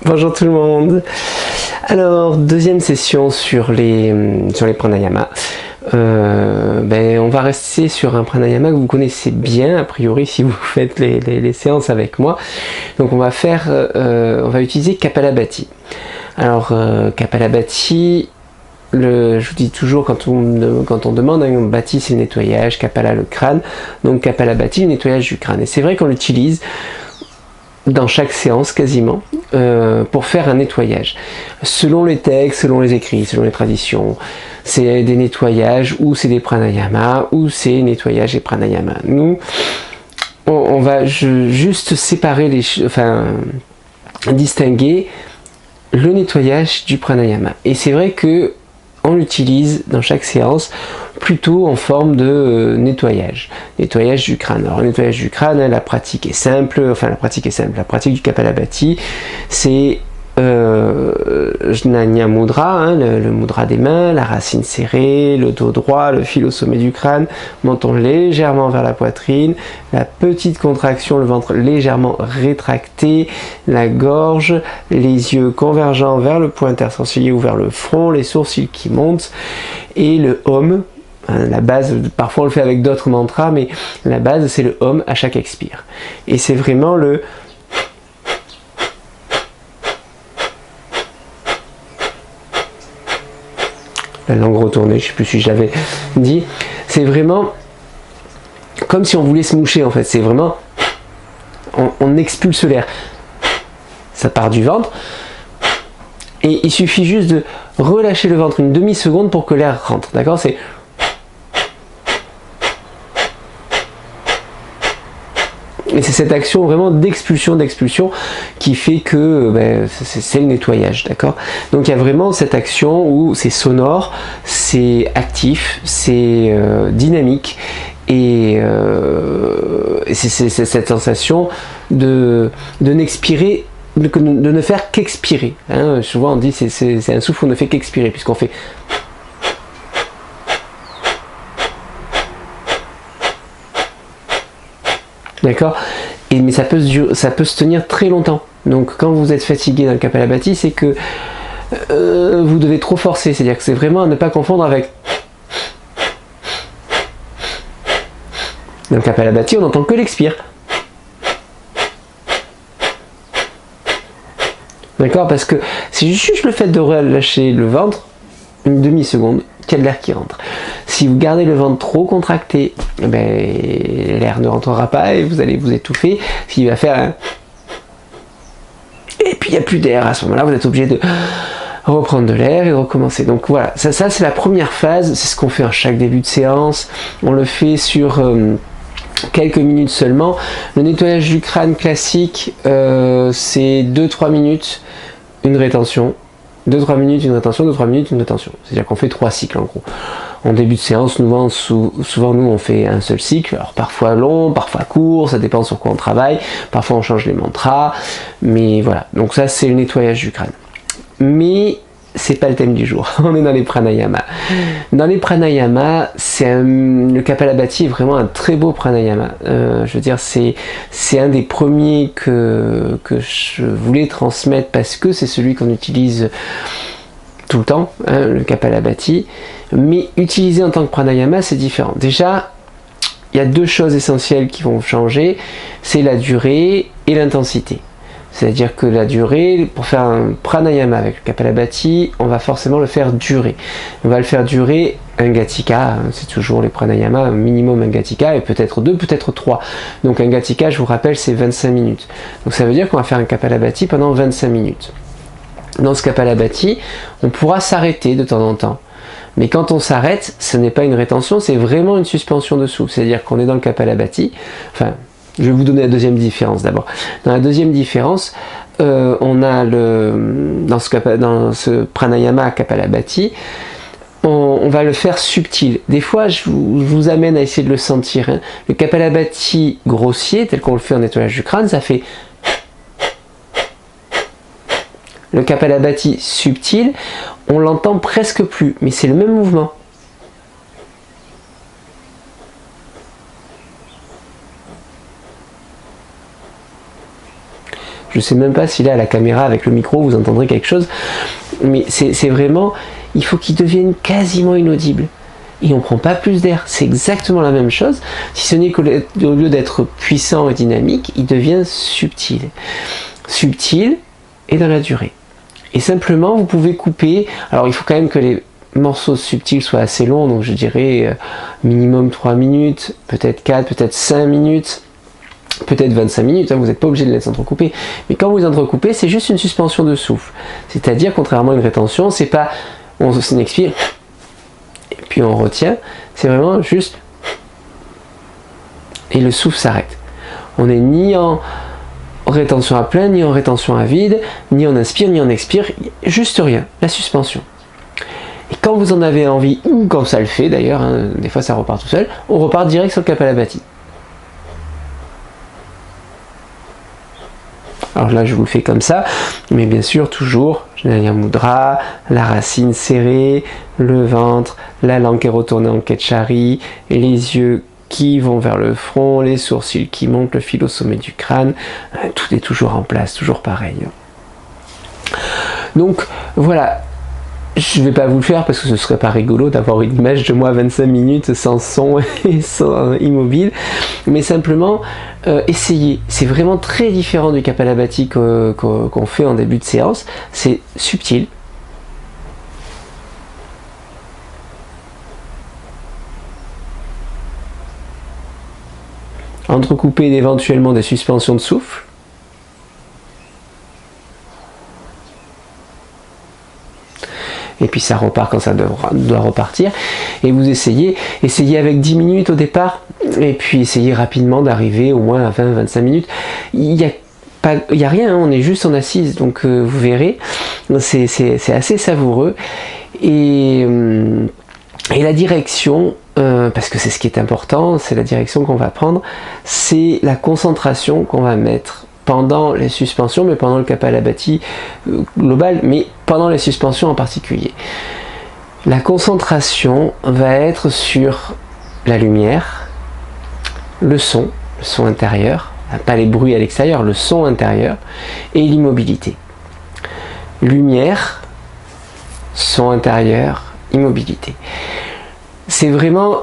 Bonjour tout le monde. Alors, deuxième session sur les pranayama. On va rester sur un pranayama que vous connaissez bien, a priori, si vous faites les séances avec moi. Donc on va utiliser Kapalabhati. Alors, Kapalabhati, je vous dis toujours quand on demande, un bhati c'est le nettoyage, Kapala le crâne, donc Kapalabhati le nettoyage du crâne. Et c'est vrai qu'on l'utilise dans chaque séance quasiment pour faire un nettoyage. Selon les textes, selon les écrits, selon les traditions, c'est des nettoyages ou c'est des pranayama ou c'est nettoyage et pranayama. Nous, on va juste séparer distinguer le nettoyage du pranayama. Et c'est vrai que on l'utilise dans chaque séance plutôt en forme de nettoyage du crâne. Alors le nettoyage du crâne, la pratique est simple, la pratique du Kapalabhati, c'est Jnana Mudra, le mudra des mains, la racine serrée, le dos droit, le fil au sommet du crâne, menton légèrement vers la poitrine, la petite contraction, le ventre légèrement rétracté, la gorge, les yeux convergents vers le point intersourcilier ou vers le front, les sourcils qui montent, et le Om. La base, parfois on le fait avec d'autres mantras, mais la base c'est le Om à chaque expire. Et c'est vraiment le la langue retournée, je ne sais plus si je l'avais dit, c'est vraiment comme si on voulait se moucher en fait, c'est vraiment, on expulse l'air, ça part du ventre, et il suffit juste de relâcher le ventre une demi-seconde pour que l'air rentre, d'accord? C'est et c'est cette action vraiment d'expulsion qui fait que c'est le nettoyage, d'accord? Donc il y a vraiment cette action où c'est sonore, c'est actif, c'est dynamique et c'est cette sensation de n'expirer, de ne faire qu'expirer. Hein. Souvent on dit c'est un souffle, on ne fait qu'expirer puisqu'on fait. D'accord? Mais ça peut se tenir très longtemps. Donc quand vous êtes fatigué dans le Kapalabhati, c'est que vous devez trop forcer. C'est-à-dire que c'est vraiment à ne pas confondre avec. Dans le Kapalabhati, on n'entend que l'expire. D'accord? Parce que c'est juste le fait de relâcher le ventre, une demi-seconde, qu'il y a de l'air qui rentre. Si vous gardez le ventre trop contracté, l'air ne rentrera pas et vous allez vous étouffer. S'il va faire un. Et puis il n'y a plus d'air. À ce moment-là, vous êtes obligé de reprendre de l'air et de recommencer. Donc voilà, ça c'est la première phase. C'est ce qu'on fait à chaque début de séance. On le fait sur quelques minutes seulement. Le nettoyage du crâne classique, c'est 2-3 minutes, une rétention. 2-3 minutes, une rétention, 2-3 minutes, une rétention. C'est-à-dire qu'on fait 3 cycles en gros. En début de séance, souvent nous on fait un seul cycle, alors parfois long, parfois court, ça dépend sur quoi on travaille, parfois on change les mantras, mais voilà. Donc ça c'est le nettoyage du crâne. Mais c'est pas le thème du jour, on est dans les pranayama. Dans les pranayama, le Kapalabhati est vraiment un très beau pranayama. Je veux dire, c'est un des premiers que je voulais transmettre parce que c'est celui qu'on utilise tout le temps, hein, le Kapalabhati. Mais utilisé en tant que pranayama, c'est différent. Déjà, il y a deux choses essentielles qui vont changer, c'est la durée et l'intensité. C'est-à-dire que la durée, pour faire un pranayama avec le Kapalabhati, on va forcément le faire durer. On va le faire durer un gatika, c'est toujours les pranayama, un minimum un gatika, et peut-être 2, peut-être 3. Donc un gatika, je vous rappelle, c'est 25 minutes. Donc ça veut dire qu'on va faire un Kapalabhati pendant 25 minutes. Dans ce Kapalabhati, on pourra s'arrêter de temps en temps. Mais quand on s'arrête, ce n'est pas une rétention, c'est vraiment une suspension de souffle. C'est-à-dire qu'on est dans le Kapalabhati, je vais vous donner la deuxième différence d'abord. Dans la deuxième différence, on a dans ce pranayama Kapalabhati, on va le faire subtil. Des fois, je vous amène à essayer de le sentir. Hein. Le Kapalabhati grossier, tel qu'on le fait en nettoyage du crâne, ça fait. Le Kapalabhati subtil, on l'entend presque plus, mais c'est le même mouvement. Je sais même pas si là à la caméra avec le micro vous entendrez quelque chose, mais c'est vraiment, il faut qu'il devienne quasiment inaudible. Et on prend pas plus d'air, c'est exactement la même chose, si ce n'est qu'au lieu d'être puissant et dynamique, il devient subtil. Subtil et dans la durée. Et simplement vous pouvez couper, alors il faut quand même que les morceaux subtils soient assez longs, donc je dirais minimum 3 minutes, peut-être 4, peut-être 5 minutes, peut-être 25 minutes, hein, vous n'êtes pas obligé de les entrecouper, mais quand vous les entrecoupez, c'est juste une suspension de souffle. C'est-à-dire, contrairement à une rétention, c'est pas on expire, et puis on retient, c'est vraiment juste, et le souffle s'arrête. On n'est ni en rétention à plein, ni en rétention à vide, ni on inspire, ni on expire, juste rien, la suspension. Et quand vous en avez envie, ou quand ça le fait d'ailleurs, hein, des fois ça repart tout seul, on repart direct sur le Kapalabhati. Alors là je vous le fais comme ça, mais bien sûr toujours Jnana Mudra, la racine serrée, le ventre, la langue qui est retournée en Ketchari, les yeux qui vont vers le front, les sourcils qui montent, le fil au sommet du crâne, tout est toujours en place, toujours pareil. Donc voilà, je ne vais pas vous le faire parce que ce serait pas rigolo d'avoir une image de moi à 25 minutes sans son et sans immobile, mais simplement essayez. C'est vraiment très différent du Kapalabhati qu'on fait en début de séance, c'est subtil. Entrecoupé éventuellement des suspensions de souffle. Et puis ça repart quand ça doit repartir. Et vous essayez avec 10 minutes au départ, et puis essayez rapidement d'arriver au moins à 20-25 minutes. Il n'y a rien, hein, on est juste en assise, donc vous verrez, c'est assez savoureux. Et la direction, parce que c'est ce qui est important, c'est la direction qu'on va prendre, c'est la concentration qu'on va mettre pendant les suspensions, mais pendant le Kapalabhati global, mais pendant les suspensions en particulier. La concentration va être sur la lumière, le son intérieur, pas les bruits à l'extérieur, le son intérieur, et l'immobilité. Lumière, son intérieur, immobilité. C'est vraiment...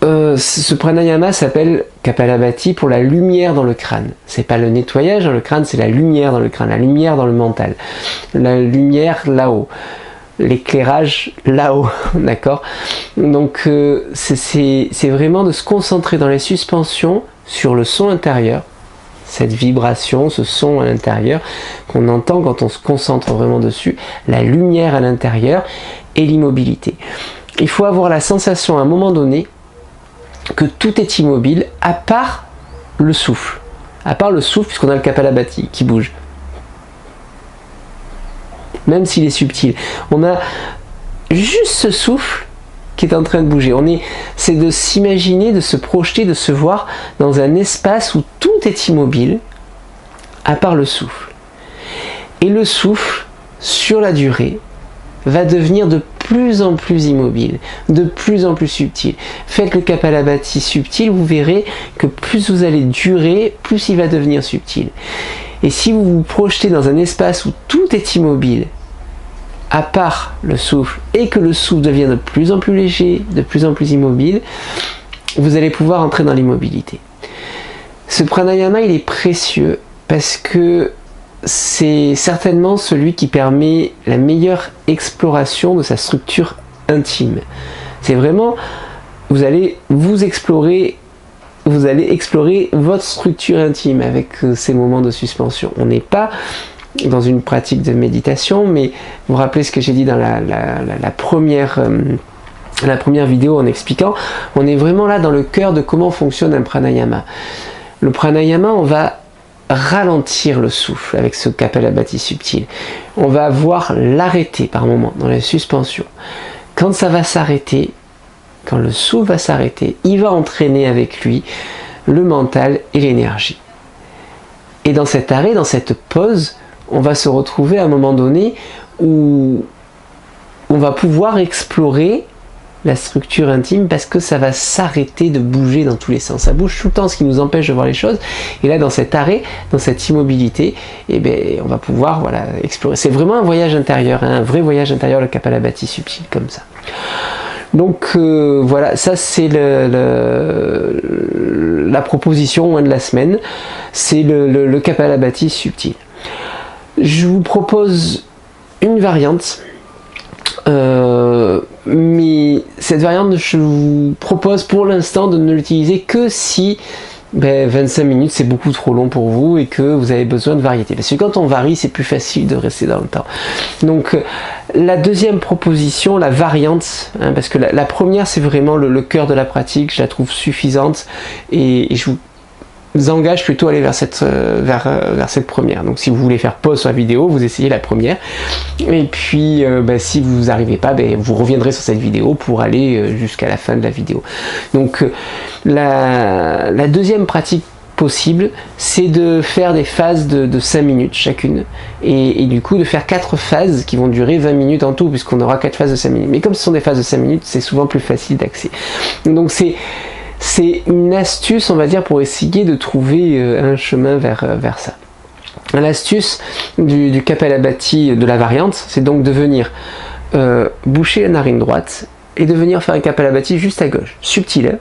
ce pranayama s'appelle Kapalabhati pour la lumière dans le crâne. C'est pas le nettoyage dans le crâne, c'est la lumière dans le crâne, la lumière dans le mental. La lumière là-haut. L'éclairage là-haut, d'accord? Donc c'est vraiment de se concentrer dans les suspensions sur le son intérieur, cette vibration, ce son à l'intérieur qu'on entend quand on se concentre vraiment dessus, la lumière à l'intérieur et l'immobilité. Il faut avoir la sensation à un moment donné que tout est immobile à part le souffle. À part le souffle, puisqu'on a le Kapalabhati qui bouge. Même s'il est subtil. On a juste ce souffle qui est en train de bouger. C'est de s'imaginer, de se projeter, de se voir dans un espace où tout est immobile, à part le souffle. Et le souffle, sur la durée, va devenir de plus en plus immobile, de plus en plus subtil. Faites le Kapalabhati subtil, vous verrez que plus vous allez durer, plus il va devenir subtil. Et si vous vous projetez dans un espace où tout est immobile, à part le souffle, et que le souffle devient de plus en plus léger, de plus en plus immobile, vous allez pouvoir entrer dans l'immobilité. Ce pranayama, il est précieux parce que c'est certainement celui qui permet la meilleure exploration de sa structure intime. C'est vraiment, vous allez explorer votre structure intime avec ces moments de suspension. On n'est pas dans une pratique de méditation, mais vous vous rappelez ce que j'ai dit dans la première vidéo en expliquant, on est vraiment là dans le cœur de comment fonctionne un pranayama. Le pranayama, on va ralentir le souffle avec ce Kapalabhati subtil. On va voir l'arrêter par moment dans la suspension. Quand ça va s'arrêter, quand le souffle va s'arrêter, il va entraîner avec lui le mental et l'énergie. Et dans cet arrêt, dans cette pause, on va se retrouver à un moment donné où on va pouvoir explorer la structure intime parce que ça va s'arrêter de bouger dans tous les sens. Ça bouge tout le temps, ce qui nous empêche de voir les choses. Et là, dans cet arrêt, dans cette immobilité, eh bien, on va pouvoir voilà, explorer. C'est vraiment un voyage intérieur, hein, un vrai voyage intérieur, le Kapalabhati subtil, comme ça. Donc voilà, ça c'est la proposition de la semaine, c'est le Kapalabhati subtil. Je vous propose une variante, mais cette variante, je vous propose pour l'instant de ne l'utiliser que si 25 minutes c'est beaucoup trop long pour vous et que vous avez besoin de variété. Parce que quand on varie, c'est plus facile de rester dans le temps. Donc la deuxième proposition, la variante, hein, parce que la première c'est vraiment le cœur de la pratique, je la trouve suffisante et je vous engage plutôt à aller vers cette première. Donc si vous voulez faire pause sur la vidéo, vous essayez la première et puis si vous n'arrivez pas, vous reviendrez sur cette vidéo pour aller jusqu'à la fin de la vidéo. Donc la deuxième pratique possible, c'est de faire des phases de 5 minutes chacune et du coup de faire 4 phases qui vont durer 20 minutes en tout puisqu'on aura 4 phases de 5 minutes. Mais comme ce sont des phases de 5 minutes, c'est souvent plus facile d'accès. Donc c'est une astuce, on va dire, pour essayer de trouver un chemin vers ça. L'astuce du Kapalabhati de la variante, c'est donc de venir boucher la narine droite et de venir faire un Kapalabhati juste à gauche. Subtil, hein.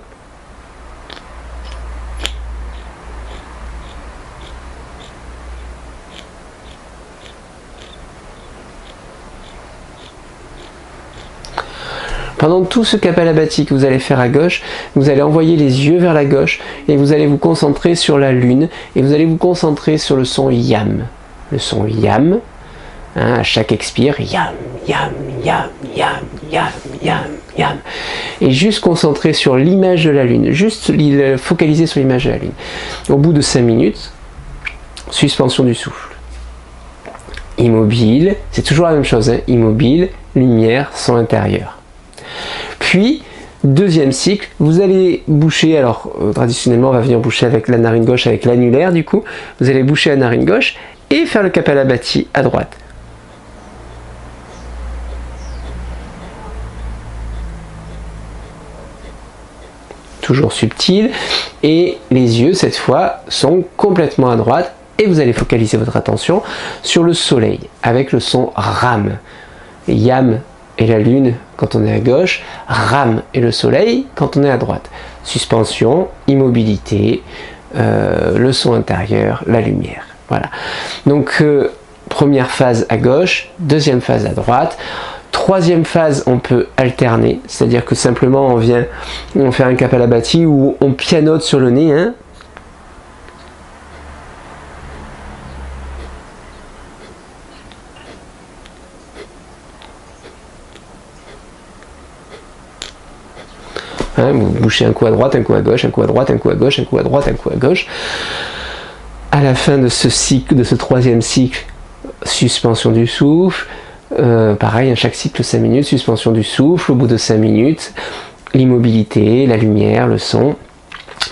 Pendant tout ce Kapalabhati que vous allez faire à gauche, vous allez envoyer les yeux vers la gauche et vous allez vous concentrer sur la lune et vous allez vous concentrer sur le son yam. Le son yam, hein, à chaque expire, yam, yam, yam, yam, yam, yam, yam. Et juste concentrer sur l'image de la lune, juste focaliser sur l'image de la lune. Au bout de 5 minutes, suspension du souffle. Immobile, c'est toujours la même chose, hein, immobile, lumière, son intérieur. Puis, deuxième cycle, vous allez boucher, alors traditionnellement on va venir boucher avec la narine gauche, avec l'annulaire du coup, vous allez boucher la narine gauche et faire le Kapalabhati à droite. Toujours subtil, et les yeux cette fois sont complètement à droite et vous allez focaliser votre attention sur le soleil avec le son Ram. Yam et la lune quand on est à gauche, Ram et le soleil quand on est à droite. Suspension, immobilité, le son intérieur, la lumière. Voilà. Donc première phase à gauche, deuxième phase à droite. Troisième phase, on peut alterner, c'est-à-dire que simplement on fait un Kapalabhati où on pianote sur le nez, hein. Hein, vous bouchez un coup à droite, un coup à gauche, un coup à droite, un coup à gauche, un coup à droite, un coup à gauche. À la fin de ce cycle, de ce troisième cycle, suspension du souffle. Pareil, à chaque cycle 5 minutes, suspension du souffle. Au bout de 5 minutes, l'immobilité, la lumière, le son.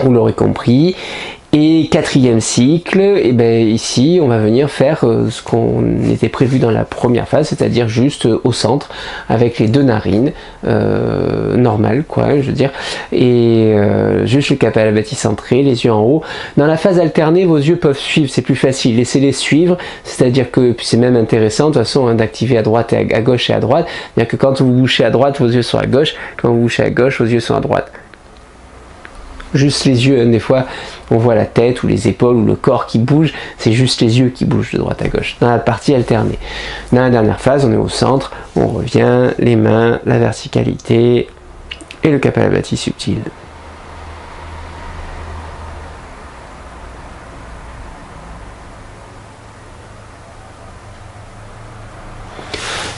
Vous l'aurez compris. Et quatrième cycle, et ici on va venir faire ce qu'on était prévu dans la première phase, c'est-à-dire juste au centre avec les deux narines normales quoi, je veux dire, et juste le Kapalabhati centré, les yeux en haut. Dans la phase alternée, vos yeux peuvent suivre, c'est plus facile, laissez-les suivre, c'est-à-dire que c'est même intéressant de toute façon hein, d'activer à droite et à gauche et à droite, c'est-à-dire que quand vous bouchez à droite, vos yeux sont à gauche, quand vous bouchez à gauche, vos yeux sont à droite. Juste les yeux, hein, des fois on voit la tête ou les épaules ou le corps qui bouge, c'est juste les yeux qui bougent de droite à gauche, dans la partie alternée. Dans la dernière phase, on est au centre, on revient, les mains, la verticalité et le Kapalabhati subtil.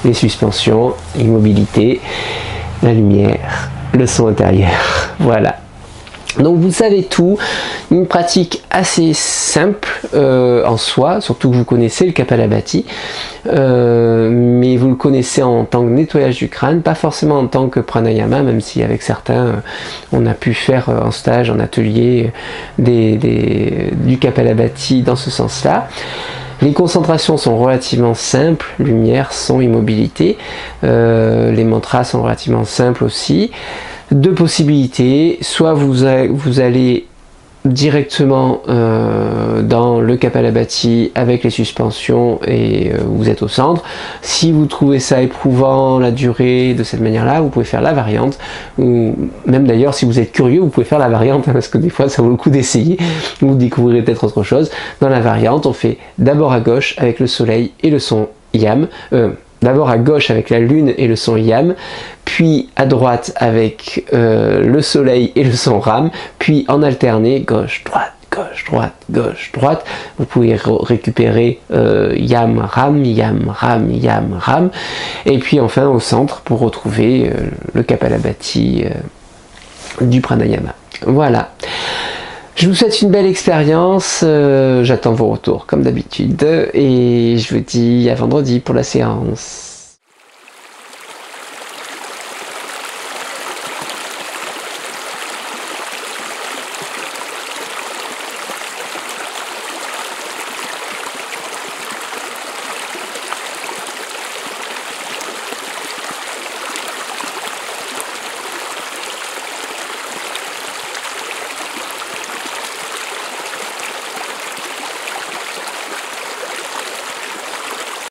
Les suspensions, l'immobilité, la lumière, le son intérieur, voilà. Donc vous savez tout, une pratique assez simple en soi, surtout que vous connaissez le Kapalabhati, mais vous le connaissez en tant que nettoyage du crâne, pas forcément en tant que pranayama, même si avec certains on a pu faire en stage, en atelier du Kapalabhati dans ce sens-là. Les concentrations sont relativement simples, lumière, son, immobilité. Les mantras sont relativement simples aussi. Deux possibilités, soit vous allez directement dans le Kapalabhati avec les suspensions et vous êtes au centre. Si vous trouvez ça éprouvant, la durée de cette manière-là, vous pouvez faire la variante, ou même d'ailleurs si vous êtes curieux, vous pouvez faire la variante, hein, parce que des fois ça vaut le coup d'essayer, vous découvrirez peut-être autre chose. Dans la variante, on fait d'abord à gauche avec le soleil et le son yam, d'abord à gauche avec la lune et le son yam, puis à droite avec le soleil et le son ram, puis en alterné, gauche, droite, gauche, droite, gauche, droite. Vous pouvez récupérer yam, ram, yam, ram, yam, ram. Et puis enfin au centre pour retrouver le Kapalabhati du pranayama. Voilà. Je vous souhaite une belle expérience, j'attends vos retours comme d'habitude et je vous dis à vendredi pour la séance.